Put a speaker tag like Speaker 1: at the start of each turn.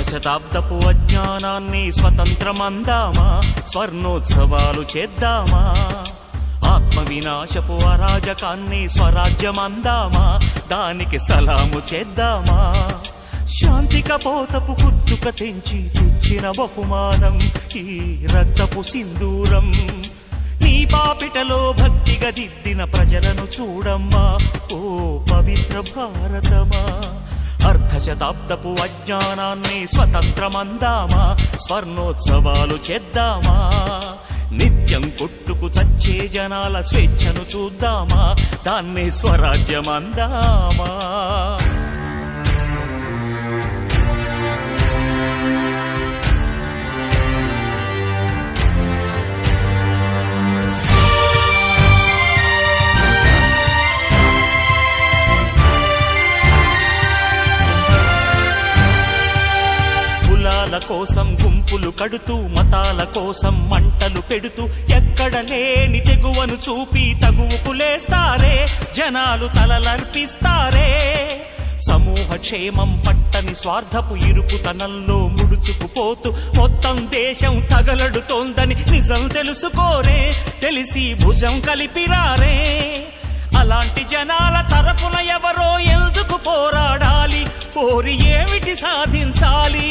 Speaker 1: శతాబ్దపు అజ్ఞానాన్ని స్వతంత్రమందామా, స్వర్ణోత్సవాలు చేద్దామా. ఆత్మ వినాశపు అరాజకాన్ని స్వరాజ్యమందామా, దానికి సలాము చేద్దామా. శాంతి కపోతపు కుత్తుక తెంచి తెచ్చిన బహుమానం ఈ రక్తపు సింధూరం. నీ పాపిటలో భక్తిగా దిద్దిన ప్రజలను చూడమ్మా, ఓ పవిత్ర భారతమా. అర్ధ శతాబ్దపు అజ్ఞానాన్ని స్వతంత్రమందామా, స్వర్ణోత్సవాలు చేద్దామా. నిత్యం కొట్టుకు చచ్చే జనాల స్వేచ్ఛను చూద్దామా, దాన్ని స్వరాజ్యమందామా. కోసం గుంపులు కడుతూ, మతాల కోసం మంటలు పెడుతూ, ఎక్కడ లేని తెగువను చూపి తగువుకు లేస్తారే, జనాలు తలలర్పిస్తారే. సమూహ క్షేమం పట్టని స్వార్థపు ఇరుకుతనంలో ముడుచుకుపోతూ మొత్తం దేశం తగలడుతోందని నిజం తెలుసుకోరే, తెలిసి భుజం కలిపిరారే. అలాంటి జనాల తరఫున ఎవరో ఎందుకు పోరాడాలి, కోరి ఏమిటి సాధించాలి.